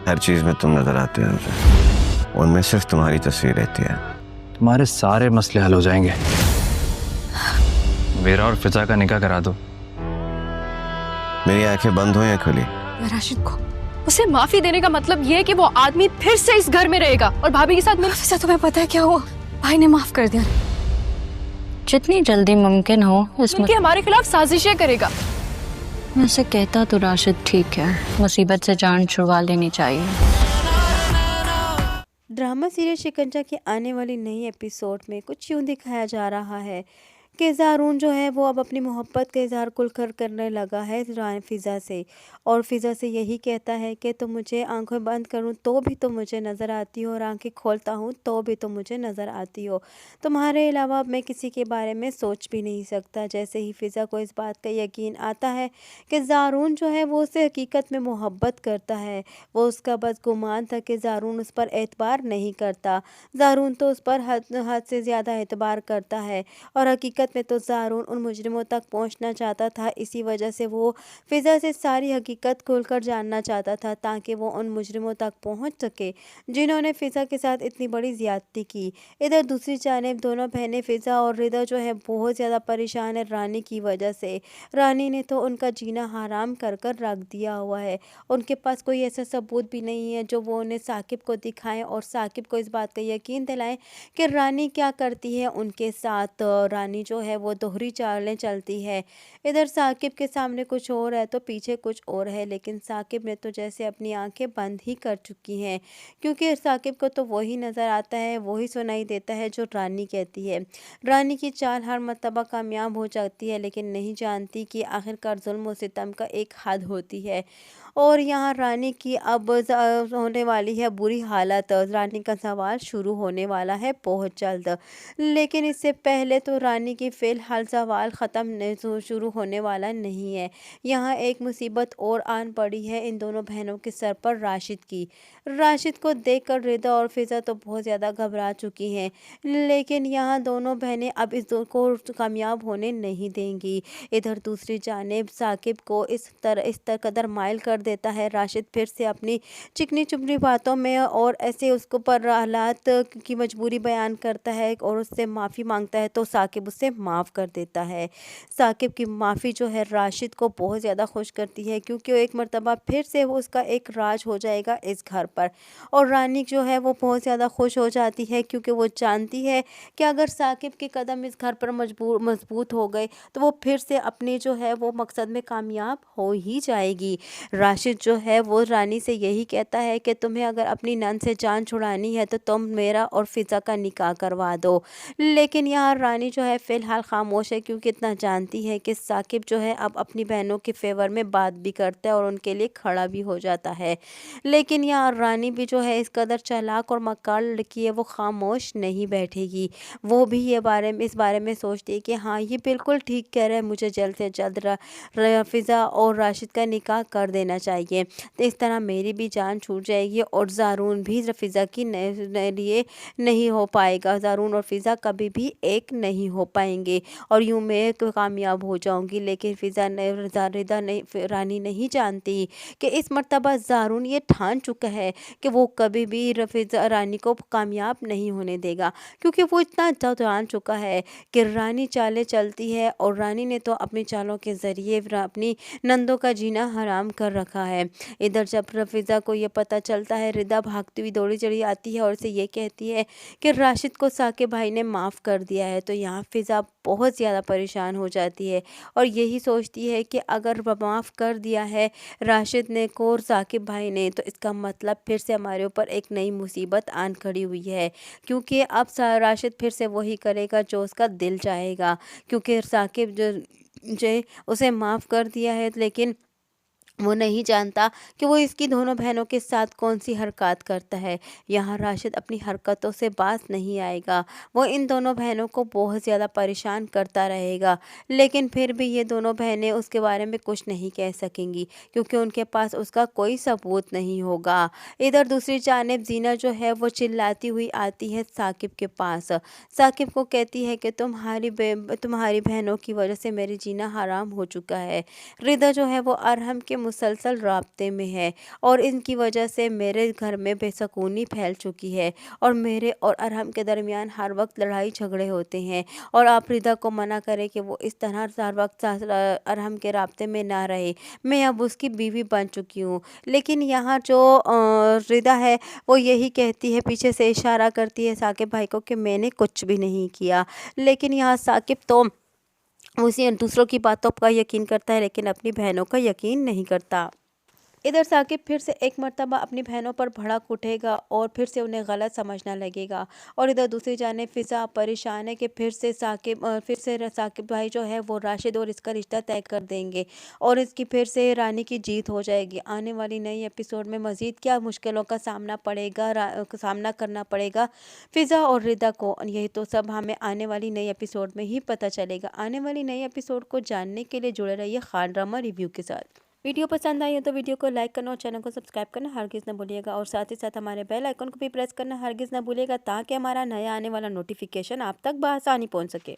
हर चीज में तुम नजर आते हो मुझे, उनमें सिर्फ तुम्हारी तस्वीर रहती है। तुम्हारे सारे मसले हल हो जाएंगे। मेरा और फिजा का निकाह करा दो। मेरी आंखें बंद हो या खुली? राशिद को उसे माफी देने का मतलब ये है कि वो आदमी फिर से इस घर में रहेगा और भाभी के साथ फिजा। तुम्हें पता है क्या हुआ? भाई ने माफ कर दिया। जितनी जल्दी मुमकिन हो इसमें हमारे खिलाफ साजिशें करेगा। वैसे कहता तो राशिद ठीक है, मुसीबत से जान छुड़वा लेनी चाहिए। ड्रामा सीरियल शिकंजा के आने वाली नई एपिसोड में कुछ यूँ दिखाया जा रहा है कि ज़ारून जो है वो अब अपनी मोहब्बत का इज़हार खुलकर करने लगा है फ़िज़ा से, और फ़िज़ा से यही कहता है कि तुम मुझे आंखें बंद करूं तो भी तुम मुझे नज़र आती हो और आंखें खोलता हूं तो भी तुम मुझे नज़र आती हो। तुम्हारे अलावा मैं किसी के बारे में सोच भी नहीं सकता। जैसे ही फ़िज़ा को इस बात का यकीन आता है कि ज़ारून जो है वो उससे हकीकत में मोहब्बत करता है, वो उसका बस गुमान था कि ज़ारून उस पर एतबार नहीं करता। ज़ारून तो उस पर हद से ज़्यादा एतबार करता है और हकीकत में तो ज़ारून उन मुजरिमों तक पहुंचना चाहता था। इसी वजह से वो फ़िज़ा से सारी हकीकत खुलकर जानना चाहता था ताकि वो उन मुजरिमों तक पहुंच सके जिन्होंने फ़िज़ा के साथ इतनी बड़ी ज़्यादती की। इधर दूसरी जानिब दोनों बहनें फ़िज़ा और रिदा जो है बहुत ज़्यादा परेशान है रानी की वजह से। रानी ने तो उनका जीना हराम कर कर रख दिया हुआ है। उनके पास कोई ऐसा सबूत भी नहीं है जो वो उन्हें साकिब को दिखाएं और साकिब को इस बात का यकीन दिलाएं कि रानी क्या करती है उनके साथ। रानी जो है वो दोहरी चालें चलती है। इधर साकिब के सामने कुछ और है तो पीछे कुछ और है, लेकिन साकिब ने तो जैसे अपनी आंखें बंद ही कर चुकी हैं, क्योंकि साकिब को तो वही नज़र आता है, वही सुनाई देता है जो रानी कहती है। रानी की चाल हर मर्तबा कामयाब हो जाती है, लेकिन नहीं जानती कि आखिरकार जुल्म और सितम का एक हद होती है। और यहाँ रानी की अब होने वाली है बुरी हालत। रानी का सवाल शुरू होने वाला है बहुत जल्द, लेकिन इससे पहले तो रानी की फ़िलहाल सवाल ख़त्म शुरू होने वाला नहीं है। यहाँ एक मुसीबत और आन पड़ी है इन दोनों बहनों के सर पर, राशिद की। राशिद को देखकर रिदा और फ़िज़ा तो बहुत ज़्यादा घबरा चुकी हैं, लेकिन यहाँ दोनों बहनें अब इस दो को कामयाब होने नहीं देंगी। इधर दूसरी जानिब साकिब को इस कदर माइल कर देता है राशिद फिर से अपनी चिकनी चुपड़ी बातों में, और ऐसे उसको पर हालात की मजबूरी बयान करता है और उससे माफ़ी मांगता है तो साकिब उससे माफ़ कर देता है। साकिब की माफ़ी जो है राशिद को बहुत ज़्यादा खुश करती है, क्योंकि वो एक मर्तबा फिर से वो उसका एक राज हो जाएगा इस घर पर। और रानी जो है वो बहुत ज़्यादा खुश हो जाती है, क्योंकि वो जानती है कि अगर साकिब के कदम इस घर पर मजबूत हो गए तो वो फिर से अपने जो है वो मकसद में कामयाब हो ही जाएगी। राशिद जो है वो रानी से यही कहता है कि तुम्हें अगर अपनी नंद से जान छुड़ानी है तो तुम मेरा और फ़िज़ा का निकाह करवा दो। लेकिन यहाँ रानी जो है फ़िलहाल खामोश है, क्योंकि इतना जानती है कि साकिब जो है अब अपनी बहनों के फेवर में बात भी करता है और उनके लिए खड़ा भी हो जाता है। लेकिन यहाँ रानी भी जो है इस कदर चालाक और मक्कार लड़की है, वो खामोश नहीं बैठेगी। वो भी इस बारे में सोचती है कि हाँ ये बिल्कुल ठीक कह रहे हैं, मुझे जल्द से जल्द फ़िज़ा और राशिद का निकाह कर देना चाहिए। तो इस तरह मेरी भी जान छूट जाएगी और ज़ारून भी फ़िज़ा की लिए नहीं हो पाएगा। ज़ारून और फ़िज़ा कभी भी एक नहीं हो पाएंगे और यूँ मैं कामयाब हो जाऊंगी। लेकिन फ़िज़ा रानी नहीं जानती कि इस मर्तबा ज़ारून ये ठान चुका है कि वो कभी भी रानी को कामयाब नहीं होने देगा, क्योंकि वो इतना जान चुका है कि रानी चालें चलती है और रानी ने तो अपनी चालों के ज़रिए अपनी नंदों का जीना हराम कर रखा है। इधर जब फ़िज़ा को ये पता चलता है, रिदा भागती हुई दौड़ी चढ़ी आती है और उसे ये कहती है कि राशिद को साकिब भाई ने माफ़ कर दिया है। तो यहाँ फ़िज़ा बहुत ज़्यादा परेशान हो जाती है और यही सोचती है कि अगर माफ़ कर दिया है राशिद ने को और साकिब भाई ने, तो इसका मतलब फिर से हमारे ऊपर एक नई मुसीबत आन खड़ी हुई है, क्योंकि अब राशिद फिर से वही करेगा जो उसका दिल चाहेगा। क्योंकि साकिब जो उसे माफ़ कर दिया है, लेकिन वो नहीं जानता कि वो इसकी दोनों बहनों के साथ कौन सी हरकत करता है। यहाँ राशिद अपनी हरकतों से बाज नहीं आएगा, वो इन दोनों बहनों को बहुत ज़्यादा परेशान करता रहेगा, लेकिन फिर भी ये दोनों बहनें उसके बारे में कुछ नहीं कह सकेंगी, क्योंकि उनके पास उसका कोई सबूत नहीं होगा। इधर दूसरी जानिब जीना जो है वो चिल्लाती हुई आती है साकिब के पास। साकिब को कहती है कि तुम्हारी बहनों की वजह से मेरी जीना हराम हो चुका है। रिदा जो है वो अरहम के मुसलसल राब्ते में है और इनकी वजह से मेरे घर में बेसकूनी फैल चुकी है और मेरे और अरहम के दरमियान हर वक्त लड़ाई झगड़े होते हैं। और आप रिदा को मना करें कि वो इस तरह हर वक्त अरहम के राब्ते में ना रहे। मैं अब उसकी बीवी बन चुकी हूँ। लेकिन यहाँ जो रिदा है वो यही कहती है, पीछे से इशारा करती है साकिब भाई को कि मैंने कुछ भी नहीं किया। लेकिन यहाँ साकिब तो उसी दूसरों की बातों का यकीन करता है लेकिन अपनी बहनों का यकीन नहीं करता। इधर साकिब फिर से एक मर्तबा अपनी बहनों पर भड़क उठेगा और फिर से उन्हें गलत समझना लगेगा। और इधर दूसरी जानिब फ़िज़ा परेशान है कि फिर से साकिब भाई जो है वो राशिद और इसका रिश्ता तय कर देंगे और इसकी फिर से रानी की जीत हो जाएगी। आने वाली नई एपिसोड में मज़ीद क्या मुश्किलों का सामना करना पड़ेगा फ़िज़ा और रिदा को, यही तो सब हमें आने वाली नई एपिसोड में ही पता चलेगा। आने वाली नई एपिसोड को जानने के लिए जुड़े रहिए खान ड्रामा रिव्यू के साथ। वीडियो पसंद आई हो तो वीडियो को लाइक करना और चैनल को सब्सक्राइब करना हरगिज़ न भूलिएगा और साथ ही साथ हमारे बेल आइकन को भी प्रेस करना हरगिज़ न भूलिएगा ताकि हमारा नया आने वाला नोटिफिकेशन आप तक बआसानी पहुंच सके।